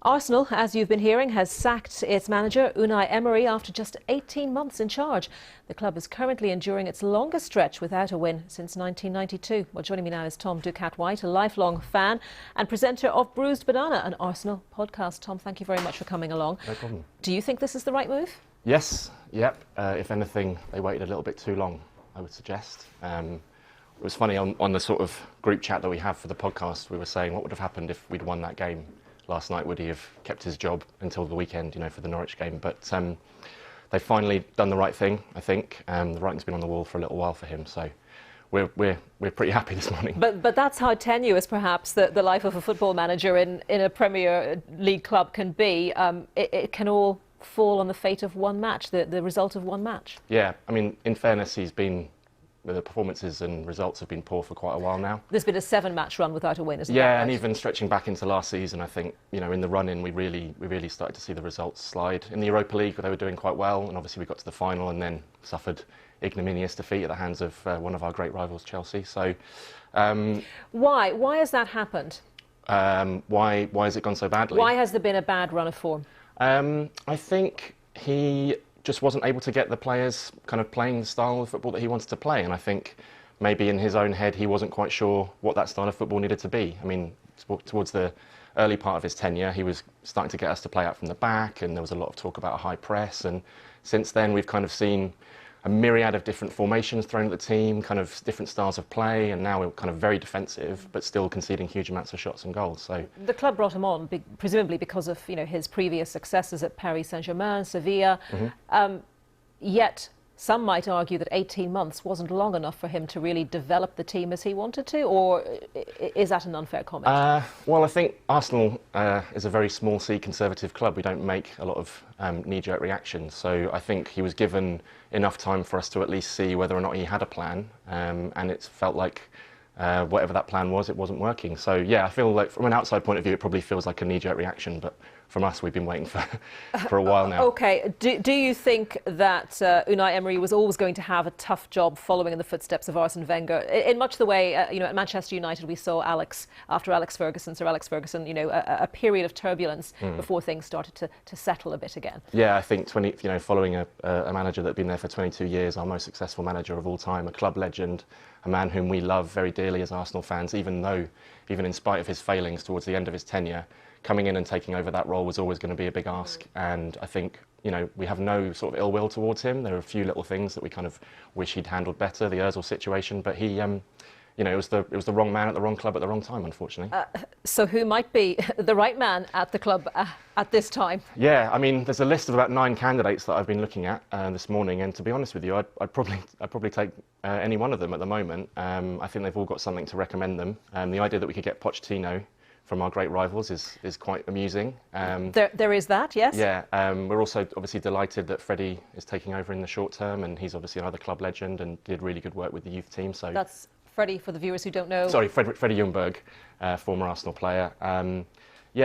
Arsenal, as you've been hearing, has sacked its manager Unai Emery after just 18 months in charge. The club is currently enduring its longest stretch without a win since 1992. Well, joining me now is Tom Ducat-White, a lifelong fan and presenter of Bruised Banana, an Arsenal podcast. Tom, thank you very much for coming along. No problem. Do you think this is the right move? Yes, yep. If anything, they waited a little bit too long, I would suggest. It was funny, on the sort of group chat that we have for the podcast, we were saying what would have happened if we'd won that game last night. Would he have kept his job until the weekend, for the Norwich game? But they've finally done the right thing, I think. The writing's been on the wall for a little while for him, so we're pretty happy this morning. But that's how tenuous perhaps the life of a football manager in a Premier League club can be. It can all fall on the fate of one match, the result of one match. Yeah, I mean, in fairness, the performances and results have been poor for quite a while now. There's been a 7-match run without a win, isn't it? Yeah, and even stretching back into last season, I think, in the run-in, we really started to see the results slide. In the Europa League, they were doing quite well, and obviously we got to the final and then suffered ignominious defeat at the hands of one of our great rivals, Chelsea. So, why has that happened? Why has it gone so badly? Why has there been a bad run of form? I think he just wasn't able to get the players kind of playing the style of football that he wanted to play, and I think maybe in his own head he wasn't quite sure what that style of football needed to be. I mean, towards the early part of his tenure, he was starting to get us to play out from the back, and there was a lot of talk about a high press, and since then we've kind of seen a myriad of different formations thrown at the team, kind of different styles of play, and now we're kind of very defensive but still conceding huge amounts of shots and goals. So the club brought him on presumably because of his previous successes at Paris Saint-Germain, Sevilla. Yet some might argue that 18 months wasn't long enough for him to really develop the team as he wanted to, or is that an unfair comment? Well, I think Arsenal is a very small C conservative club. We don't make a lot of knee-jerk reactions, so I think he was given enough time for us to at least see whether or not he had a plan, and it felt like whatever that plan was, it wasn't working. So yeah, I feel like from an outside point of view, it probably feels like a knee-jerk reaction, but from us, we've been waiting for a while now. Okay, do you think that Unai Emery was always going to have a tough job following in the footsteps of Arsene Wenger? In much the way, at Manchester United, we saw Sir Alex Ferguson, a period of turbulence before things started to settle a bit again. Yeah, I think following a manager that had been there for 22 years, our most successful manager of all time, a club legend, a man whom we love very dearly as Arsenal fans, even in spite of his failings towards the end of his tenure, coming in and taking over that role was always going to be a big ask. And I think, we have no sort of ill will towards him. There are a few little things that we kind of wish he'd handled better, the Ozil situation, but he, it was the wrong man at the wrong club at the wrong time, unfortunately. So who might be the right man at the club at this time? Yeah, I mean, there's a list of about 9 candidates that I've been looking at this morning, and to be honest with you, I'd probably take any one of them at the moment. I think they've all got something to recommend them. The idea that we could get Pochettino from our great rivals is quite amusing. There is that, yes? Yeah, we're also obviously delighted that Freddie is taking over in the short term, and he's obviously another club legend and did really good work with the youth team. So that's Freddie, for the viewers who don't know. Sorry, Freddie Ljungberg, former Arsenal player.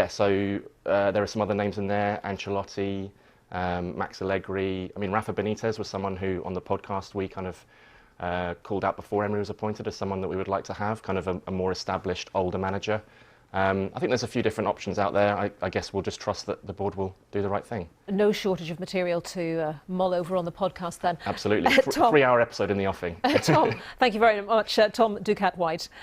So there are some other names in there, Ancelotti, Max Allegri. I mean, Rafa Benitez was someone who, on the podcast, we kind of called out before Emery was appointed as someone that we would like to have, kind of a more established, older manager. I think there's a few different options out there. I guess we'll just trust that the board will do the right thing. No shortage of material to mull over on the podcast then. Absolutely. 3-hour episode in the offing. Tom, thank you very much. Tom Ducat-White.